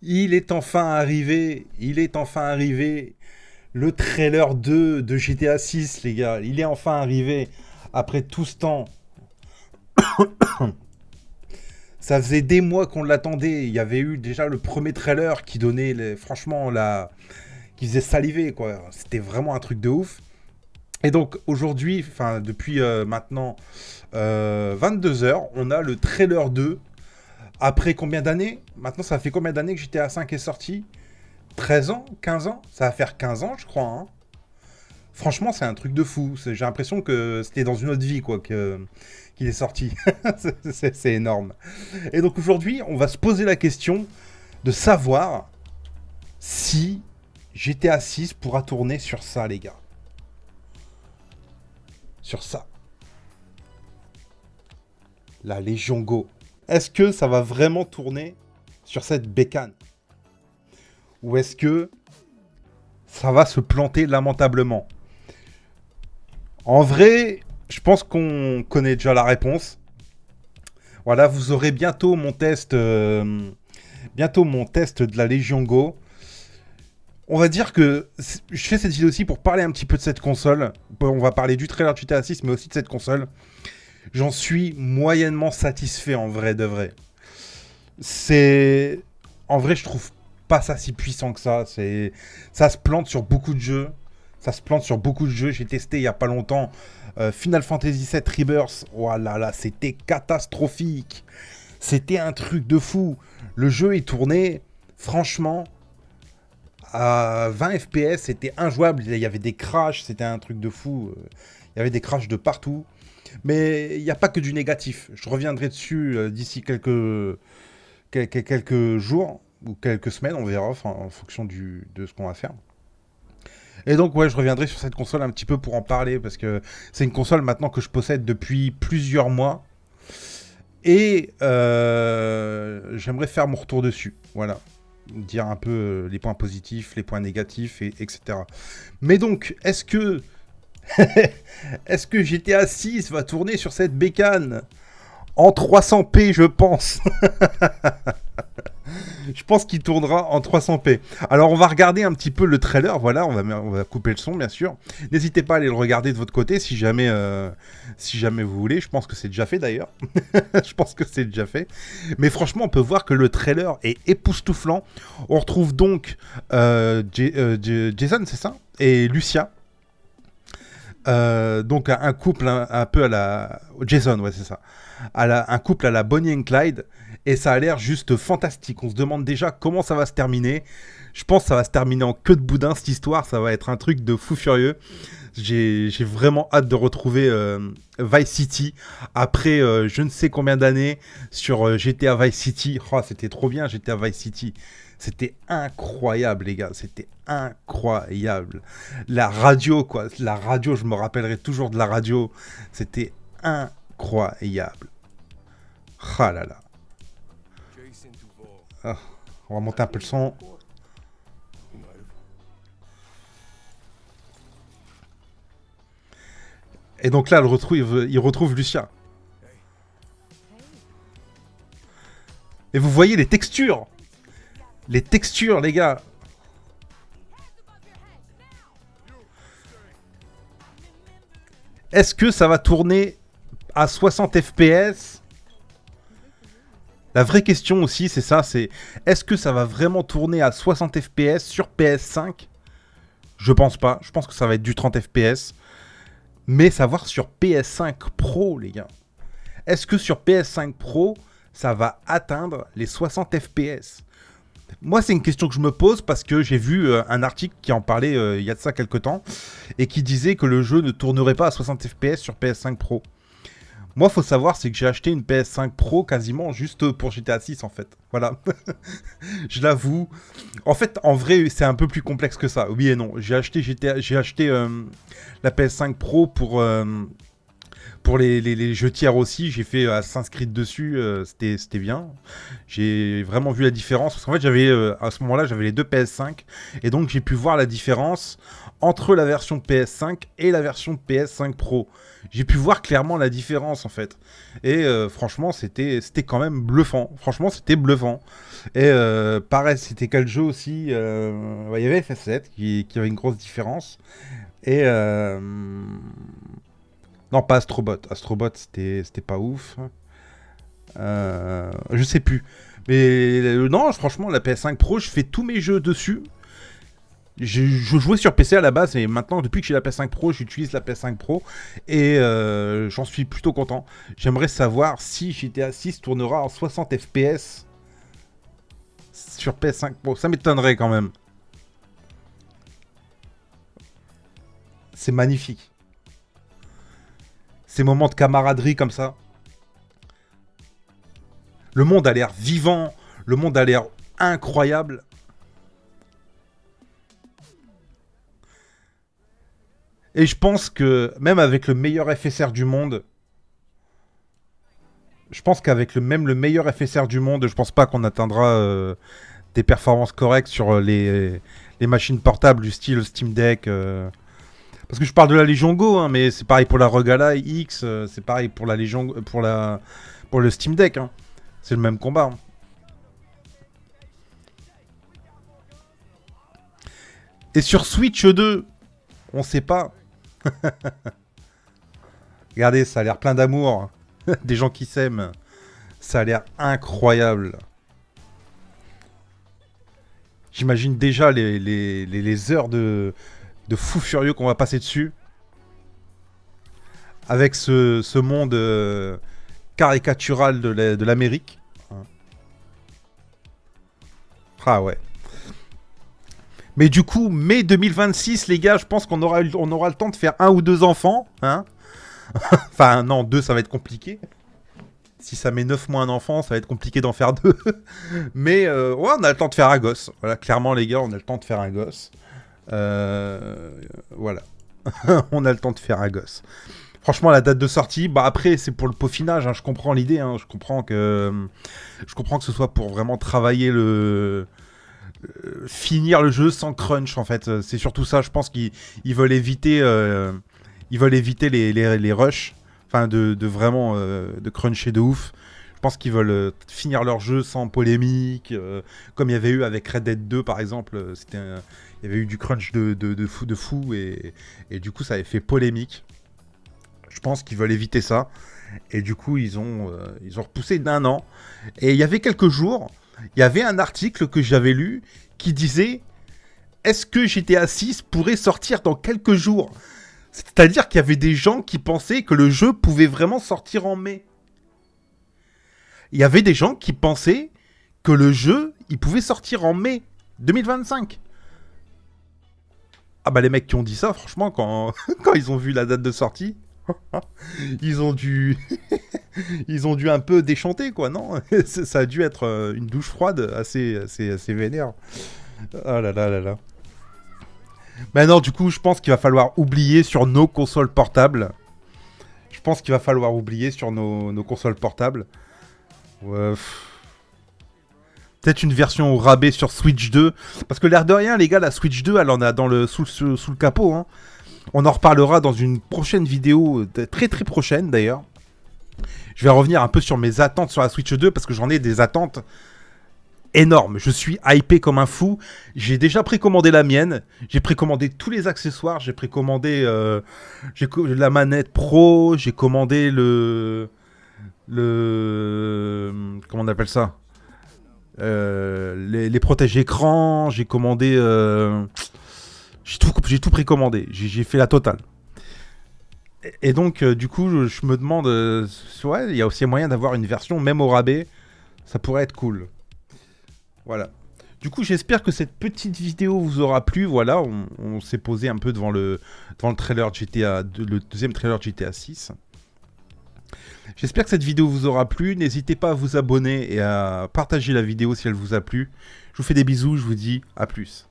Il est enfin arrivé, le trailer 2 de GTA 6, les gars. Il est enfin arrivé après tout ce temps. Ça faisait des mois qu'on l'attendait. Il y avait eu déjà le premier trailer qui donnait, franchement, qui faisait saliver, quoi. C'était vraiment un truc de ouf. Et donc aujourd'hui, enfin depuis maintenant 22 heures, on a le trailer 2. Après combien d'années? Maintenant, ça fait combien d'années que GTA 5 est sorti? 13 ans? 15 ans? Ça va faire 15 ans, je crois. Hein. Franchement, c'est un truc de fou. J'ai l'impression que c'était dans une autre vie, quoi, qu'il est sorti. C'est énorme. Et donc aujourd'hui, on va se poser la question de savoir si GTA 6 pourra tourner sur ça, les gars. Sur ça. La Légion Go. Est-ce que ça va vraiment tourner sur cette bécane? Ou est-ce que ça va se planter lamentablement? En vrai, je pense qu'on connaît déjà la réponse. Voilà, vous aurez bientôt mon test de la Légion Go. On va dire que je fais cette vidéo aussi pour parler un petit peu de cette console. On va parler du trailer de GTA 6, mais aussi de cette console. J'en suis moyennement satisfait en vrai de vrai. C'est... En vrai, je trouve pas ça si puissant que ça. Ça se plante sur beaucoup de jeux. J'ai testé il y a pas longtemps Final Fantasy VII Rebirth. Oh là là, c'était catastrophique. C'était un truc de fou. Le jeu est tourné, franchement, à 20 FPS. C'était injouable. Il y avait des crashs. C'était un truc de fou. Il y avait des crashs de partout. Mais il n'y a pas que du négatif. Je reviendrai dessus d'ici quelques jours ou quelques semaines, on verra, en fonction de ce qu'on va faire. Et donc ouais, je reviendrai sur cette console un petit peu pour en parler, parce que c'est une console maintenant que je possède depuis plusieurs mois. Et j'aimerais faire mon retour dessus. Voilà. Dire un peu les points positifs, les points négatifs, etc. Mais donc, est-ce que GTA 6 va tourner sur cette bécane? En 300p, je pense. Je pense qu'il tournera en 300p. Alors, on va regarder un petit peu le trailer. Voilà, on va couper le son, bien sûr. N'hésitez pas à aller le regarder de votre côté si jamais vous voulez. Je pense que c'est déjà fait, d'ailleurs. Je pense que c'est déjà fait. Mais franchement, on peut voir que le trailer est époustouflant. On retrouve donc Jason, c'est ça? Et Lucia. Donc un couple un peu à la... Jason, ouais, c'est ça. Un couple à la Bonnie and Clyde. Et ça a l'air juste fantastique. On se demande déjà comment ça va se terminer. Je pense que ça va se terminer en queue de boudin, cette histoire. Ça va être un truc de fou furieux. J'ai vraiment hâte de retrouver Vice City après je ne sais combien d'années sur GTA Vice City. Oh, c'était trop bien GTA Vice City. C'était incroyable, les gars. C'était incroyable. La radio, quoi. La radio, je me rappellerai toujours de la radio. C'était incroyable. Ah là là. Ah, on va monter un peu le son. Et donc là, il retrouve Lucia. Et vous voyez les textures. Les textures, les gars. Est-ce que ça va tourner à 60 FPS? La vraie question aussi, c'est ça, c'est est-ce que ça va vraiment tourner à 60 FPS sur PS5? Je pense pas. Je pense que ça va être du 30 FPS. Mais savoir sur PS5 Pro, les gars. Est-ce que sur PS5 Pro, ça va atteindre les 60 FPS? Moi, c'est une question que je me pose parce que j'ai vu un article qui en parlait il y a de ça quelques temps et qui disait que le jeu ne tournerait pas à 60 FPS sur PS5 Pro. Moi, faut savoir, c'est que j'ai acheté une PS5 Pro quasiment juste pour GTA 6 en fait. Voilà. Je l'avoue. En fait, en vrai, c'est un peu plus complexe que ça. Oui et non. J'ai acheté la PS5 Pro Pour les jeux tiers aussi, j'ai fait Assassin's Creed dessus, c'était bien. J'ai vraiment vu la différence, parce qu'en fait, à ce moment-là, j'avais les deux PS5, et donc j'ai pu voir la différence entre la version PS5 et la version PS5 Pro. J'ai pu voir clairement la différence, en fait. Et franchement, c'était quand même bluffant. Franchement, c'était bluffant. Et pareil, c'était quel jeu aussi ouais, il y avait FF7 qui avait une grosse différence. Et... non, pas Astrobot. Astrobot, c'était pas ouf. Je sais plus. Mais non, franchement, la PS5 Pro, je fais tous mes jeux dessus. Je jouais sur PC à la base, et maintenant, depuis que j'ai la PS5 Pro, j'utilise la PS5 Pro. Et j'en suis plutôt content. J'aimerais savoir si GTA 6 tournera en 60 FPS sur PS5 Pro. Ça m'étonnerait quand même. C'est magnifique. Ces moments de camaraderie comme ça. Le monde a l'air vivant. Le monde a l'air incroyable. Et je pense que même avec le meilleur FSR du monde, je pense qu'avec le meilleur FSR du monde, je pense pas qu'on atteindra des performances correctes sur les machines portables du style Steam Deck. Parce que je parle de la Légion Go, hein, mais c'est pareil pour la ROG Ally X, c'est pareil pour la Légion, pour le Steam Deck. Hein. C'est le même combat. Hein. Et sur Switch 2, on sait pas. Regardez, ça a l'air plein d'amour. Des gens qui s'aiment. Ça a l'air incroyable. J'imagine déjà les heures de fou furieux qu'on va passer dessus. Avec ce monde caricatural de l'Amérique. Ah ouais. Mais du coup, mai 2026, les gars, je pense qu'on aura le temps de faire 1 ou 2 enfants. Hein. Enfin, non, 2, ça va être compliqué. Si ça met 9 mois un enfant, ça va être compliqué d'en faire 2. Mais ouais, on a le temps de faire un gosse. Voilà, clairement, les gars, on a le temps de faire un gosse. Voilà. On a le temps de faire un gosse. Franchement, la date de sortie, bah après, c'est pour le peaufinage. Hein, je comprends l'idée. Hein, je comprends que ce soit pour vraiment travailler finir le jeu sans crunch, en fait. C'est surtout ça. Je pense qu'ils veulent éviter, les rushs. Enfin, de vraiment de cruncher de ouf. Je pense qu'ils veulent finir leur jeu sans polémique. Comme il y avait eu avec Red Dead 2, par exemple. Il y avait eu du crunch de fou. Et du coup, ça avait fait polémique. Je pense qu'ils veulent éviter ça. Et du coup, ils ont repoussé d'1 an. Et il y avait quelques jours, il y avait un article que j'avais lu qui disait « Est-ce que GTA 6 pourrait sortir dans quelques jours ?» C'est-à-dire qu'il y avait des gens qui pensaient que le jeu pouvait vraiment sortir en mai. Il y avait des gens qui pensaient que le jeu, il pouvait sortir en mai 2025. Ah bah les mecs qui ont dit ça, franchement, quand ils ont vu la date de sortie, ils ont dû un peu déchanter, quoi, non? Ça a dû être une douche froide assez vénère. Oh là là là là. Maintenant, du coup, je pense qu'il va falloir oublier sur nos consoles portables. Je pense qu'il va falloir oublier sur nos consoles portables. Ouais, peut-être une version au rabais sur Switch 2. Parce que l'air de rien, les gars, la Switch 2, elle en a sous le capot. Hein. On en reparlera dans une prochaine vidéo, très très prochaine d'ailleurs. Je vais revenir un peu sur mes attentes sur la Switch 2 parce que j'en ai des attentes énormes. Je suis hypé comme un fou. J'ai déjà précommandé la mienne. J'ai précommandé tous les accessoires. J'ai précommandé la manette pro. J'ai commandé le comment on appelle ça, les protèges écran. J'ai commandé j'ai tout précommandé. J'ai fait la totale. Et donc du coup je me demande ouais, il y a aussi moyen d'avoir une version même au rabais. Ça pourrait être cool. Voilà. Du coup, j'espère que cette petite vidéo vous aura plu. Voilà, on s'est posé un peu devant le trailer de GTA, le deuxième trailer de GTA 6. J'espère que cette vidéo vous aura plu. N'hésitez pas à vous abonner et à partager la vidéo si elle vous a plu. Je vous fais des bisous, je vous dis à plus.